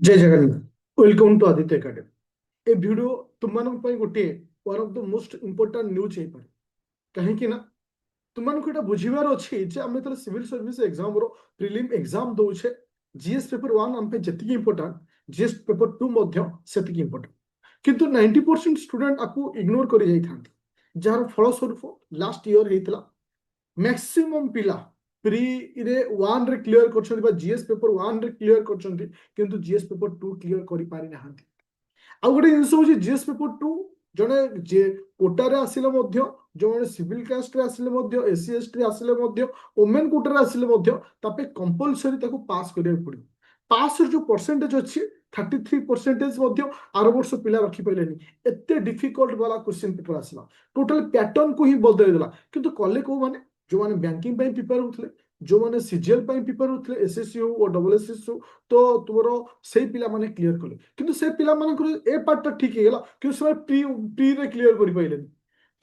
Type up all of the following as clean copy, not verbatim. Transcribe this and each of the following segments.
जय Jagannath welcome to Aditya academy. ए video तुम गोटे one of the most important news है कहीं ना तुमको ये बुझार अच्छी आम जो civil service exam prelim exam दौचे जीएस पेपर वन आम जी इंपोर्टाट जीएस पेपर टू से इंपोर्टाट किंतु 90% स्टूडेंट आपको इग्नोर कर जार फलस्वरूप लास्ट ईयर होता मैक्सिमम पिला प्री रे वन रे क्लियर कर जीएस पेपर वन रे क्लियर कर जीएस पेपर टू क्लियर कर पारि ना आउ गोटे जिन हूँ जीएस पेपर टू जड़े जे कोटारे आसिले जो मैंने सिविल कास्ट रे आसिले SC ST आसिले women Kotare आसिले compulsory पास करिया पड़ो पास जो परसेंटेज अच्छी 33% आर वर्ष पिला रखिपारे एत डिफिकल्ट वाला क्वेश्चन पेपर आसला टोटल पैटर्न को ही बदल देला किंतु कले को माने जो मैंने बैंकिंग प्रिपेयर होते जो मैंने सीजीएल प्रिपेयर होते एसएससी हो और डबल एसएस हो तो तुम से पिला माने क्लियर कले किंतु से पिला मानकर ए पार्ट ठीक है कि से प्री प्री रे क्लियर कर पाइले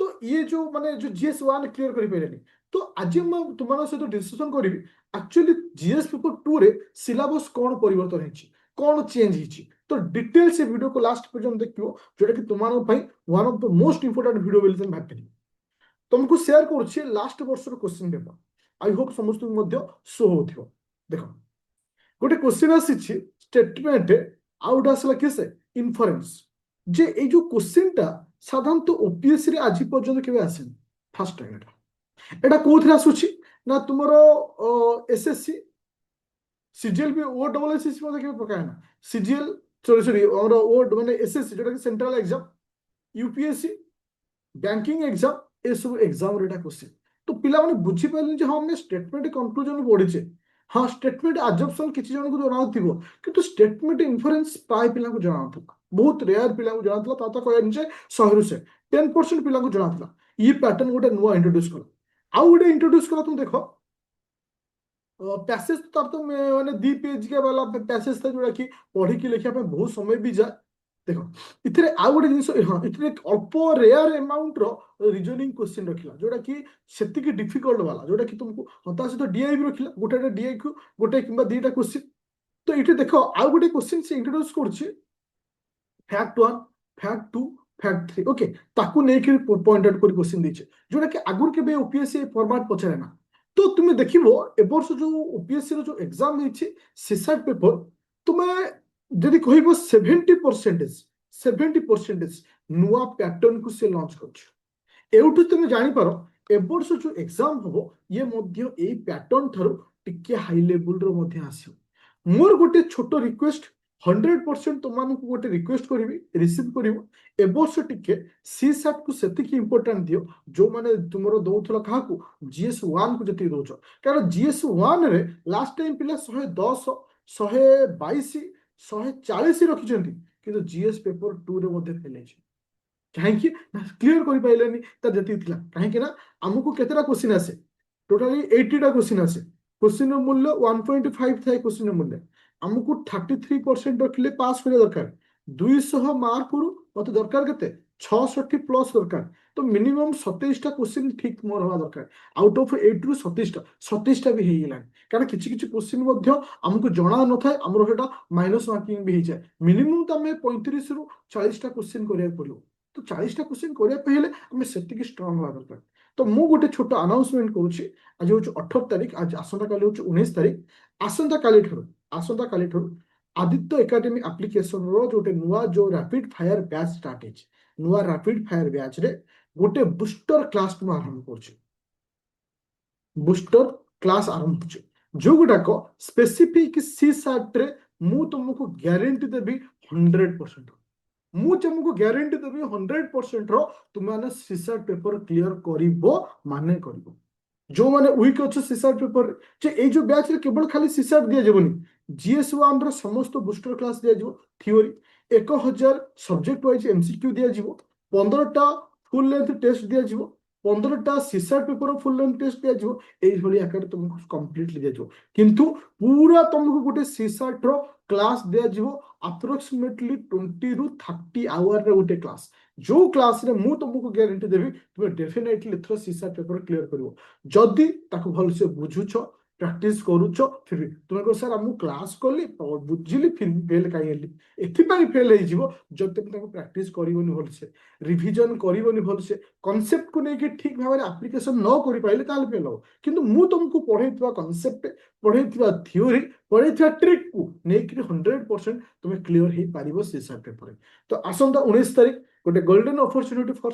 तो ये जो माने जो जीएस वन क्लियर कर पाइले तो आज मैं तुम सहित डिस्कशन करी एक्चुअली जीएस पेपर टू रे सिलेबस कौन परिवर्तन है कौन चेंज है तो डिटेल से वीडियो को लास्ट पर्यंत देखियो जोटा कि तुम one of the most important video बोली तुम भाग तुमको शेयर कर लास्ट वर्ष क्वेश्चन पेपर आई होप समस्त शो हो देख गोटे क्वेश्चन आसी स्टेटमेंट आउ गोटे आसला किस इनफरेन्स जे ए जो क्वेश्चन टा साधारणतः ओपीएससी रे आज पर्यंत केबे आसेन फर्स्ट टाइम एटा कोथरे आसुची ना तुमरो एसएससी सीजीएल भी ओ डबल एसएससी मध्ये केबे पकाय ना सीजीएल सॉरी सॉरी और ओ माने एसएससी जोटा कि central exam UPSC banking exam A सब एग्जाम रेटा क्वेश्चन तो पिला माने बुझी पाइले जे हम स्टेटमेंट कंक्लूजन पढिचे हाँ स्टेटमेंट एजम्पशन किछि जन को जଣା थिबो किंतु स्टेटमेंट इन्फरेंस प्राय पिला को जଣା था बहुत रेयर पिला को जଣା था ताता कहया जे 100 रु से 10% पिला को जଣା था ये पैटर्न गोटे नुआ इंट्रोड्यूस कला आउ गोटे इंट्रोड्यूस कला तुम देखो पैसेज तो माने 2 पेज के वाला पैसेज था जोड़ा कि पढ़ी की लिखा पे बहुत समय भी जाए देखो इतरे आउ गोटे जिन हाँ इतने अल्प रेयर अमाउंट रो रिजनिंग क्वेश्चन रखिला जोटा कि सेति की डिफिकल्ट वाला जोटा कि तुमको हता सहित डीआई भी रखिला गोटे डीआई को गोटे किंबा दुईटा क्वेश्चन तो ये देखो आउ गोटे क्वेश्चन से इंट्रोड्यूस करछि फैक्ट 1 फैक्ट 2 फैक्ट 3 ओके ताकू नै कि पॉइंट आउट कर क्वेश्चन दैछे जोटा कि आगुर के बे ओपीएससी फॉर्मेट पछरे ना तो तुम देखिबो ए वर्ष जो ओपीएससी रो जो एग्जाम होइछि सीसैट पेपर तुमे जदि कहबो 70% नुआ पैटर्न को से लॉन्च कर एउठु तुम जानि पारो ए वर्ष जो एग्जाम हबो ये मध्य ए पैटर्न थारो टिके हाई लेवल रो मध्य आसियो मोर गोटे छोटो रिक्वेस्ट 100% तुमको गोटे रिक्वेस्ट करी रिसीव कर ए वर्ष टिके सी सैट को सेतिकी इंपोर्टेंट दियो जो माने तुमरो दउथला काहा को जीएस 1 को जति दोछ कारण जीएस 1 रे लास्ट टाइम पिला 110 122 140 रखिछंती किंतु जीएस पेपर 2 रे मध्ये फेले छै कहीं क्लियर कर पाइलेनी त जति थिला कहीं ना हमको केतेरा क्वेश्चन आसे टोटली 80 टा क्वेश्चन आसे क्वेश्चन मूल्य 1.5 थाए क्वेश्चन मूल्य हमको 33% रखिले पास करे दरकार 200 मार्क रु मते दरकार केते 66 प्लस दरकार तो मिनिमम 27 टा क्वेश्चन ठीक मोर हवा दरकार आउट ऑफ 8 रु 27 टा भी हे गेला कारण किछि किछि क्वेश्चन मध्ये हमको जणा न थाए हमरो हेटा माइनस मार्किंग भी हे जाय मिनिमम त हमें 35 रु 40 टा क्वेश्चन करिया पड़ो तो 40 टा क्वेश्चन करिया पहिले हमें सेति स्ट्रांग हवा दरकार तो मु गोटे छोटो अनाउंसमेंट करूची आज हो 18 तारिख आज आसंता काली हो 19 तारिख आसंता काली ठरो आदित्य एकेडमी एप्लिकेशन रो जोटे नुआ जो रैपिड फायर बैच स्टार्ट है नुआ रैपिड फायर बैच रे गोटे बूस्टर क्लास को आरंभ करछि बूस्टर क्लास आरंभ होछि जो गुडाको स्पेसिफिक सी सैट रे मु तुमको गारंटी देबी 100% मु तुमको गारंटी देबी 100% रो Tumane C SAT paper clear करिवो माने करिवो जो माने वीक अच्छे सीसैट पेपर जे ए जो बैच रे केवल खाली सीसैट दिया जेबनी जीएस 1 रो समस्त बूस्टर क्लास दिया जेबो थ्योरी 1000 सब्जेक्ट वाइज एमसीक्यू दिया जेबो 15 टा फुल लेंथ टेस्ट दिया जेबो 15 टा CSAT paper full length test दिया जेबो एई भली आकार तुमको कंप्लीटली दिया जेबो किंतु पूरा तुमको गोटे सीसैट रो क्लास दिया जेबो अप्रोक्सीमेटली 20 रु 30 आवर रे गोटे क्लास जो क्लास रे मु तुमको गारंटी देबी तुम डेफिनेटली एथरो सीसैट पेपर क्लियर करिवो जदि ताको भल से बुझुछ ପ୍ରାକ୍ଟିସ କରୁଛ ଫିର ବି ତୁମେ କହ ସାର୍ ମୁଁ କ୍ଲାସ କଲି ବୁଝିଲି ଫିର ବି ଫେଲ କାହିଁ ହେଲି ଏଥିପାଇଁ ଫେଲ ହେଇଯିବ ଯଦି ତମେ ତାକୁ ପ୍ରାକ୍ଟିସ କରିବନି ଭଲସେ ରିଭିଜନ କରିବନି ଭଲସେ କନସେପ୍ଟକୁ ନେଇକି ଠିକ ଭାବରେ ଆପ୍ଲିକେସନ ନ କରିପାରିଲେ ତାହେଲେ ଫେଲ ହବ କିନ୍ତୁ ମୁଁ ତମକୁ ପଢେଇଥିବା କନସେପ୍ଟ ପଢେଇଥିବା ଥିଓରି ପଢେଇଥିବା ଟ୍ରିକକୁ ନେଇକି 100% ତୁମେ କ୍ଲିୟର ହେଇପାରିବ ସେ ପେପରରେ ତ ଆସନ୍ତା 19 ତାରିଖ ଗୋଟେ golden opportunity for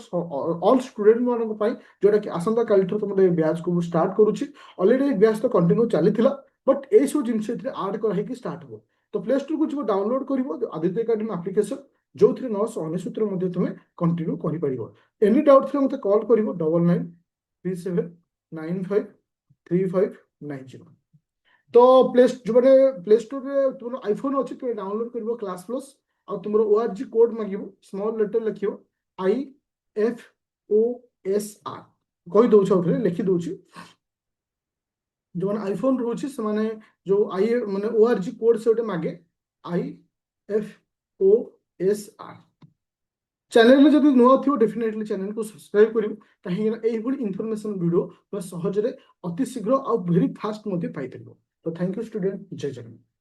all student ମାନଙ୍କ ପାଇଁ ଯୋଉଟା କି ଆସନ୍ତା କାଲିଠାରୁ ତମର ଏ ବ୍ୟାଚକୁ ମୁଁ ଷ୍ଟାର୍ଟ କରୁଛି অলরেডি এই ব্ୟାଚ୍ ତ କଣ୍ଟିନ୍ୟୁ ଚାଲିଥିଲା ବଟ୍ ଏଇସବୁ ଜିନିଷ ଏଥିରେ ଆଡ୍ କରାହେଇକି ଷ୍ଟାର୍ଟ ହବ ତ ପ୍ଲେ ଷ୍ଟୋରକୁ ଯିବ ଡାଉନଲୋଡ କରିବ ଆଦିତ୍ୟ ଏକାଡେମୀ ଆପ୍ଲିକେସନ ଯୋଉଥିରେ 999 ମଧ୍ୟ ତୁମେ କଣ୍ଟିନ୍ୟୁ କରିପାରିବ ଏନି ଡାଉଟ୍ ଥିଲେ ମୋତେ କଲ୍ କରିବ 9937953590 ତ ଯୋଉମାନେ ପ୍ଲେ ଷ୍ଟୋରରେ ତୁମର ଆଇଫୋନ ଅଛି ତୁମେ ଡାଉନଲୋଡ କରିବ କ୍ଲାସ ପ୍ଲସ୍ ଆଉ ତୁମର ORG କୋଡ୍ ମାଗିବ ସ୍ମଲ୍ ଲେଟର ଲେଖିବ IFOSR କହିଦଉଛି ଆଉଥରେ ଲେଖି ଦଉଛି ଯୋଉମାନେ ଆଇଫୋନ ରହୁଛି ସେମାନେ ଯୋଉ ମାନେ ORG କୋଡ୍ ସେ ଗୋଟେ ମାଗେ IFOSR ଚ୍ୟାନେଲରେ ଯଦି ନୂଆ ଥିବ ଡେଫିନେଟଲି ଚ୍ୟାନେଲକୁ ସବସ୍କ୍ରାଇବ କରିବ କାହିଁକିନା ଏଇଭଳି ଇନଫର୍ମେସନ ଭିଡ଼ିଓ ସହଜରେ ଅତି ଶୀଘ୍ର ଆଉ ଭେରି ଫାଷ୍ଟ ମଧ୍ୟ ପାଇପାରିବ ତ ଥ୍ୟାଙ୍କ ୟୁ ଷ୍ଟୁଡେଣ୍ଟ ଜୟ ଜଗନ୍ନାଥ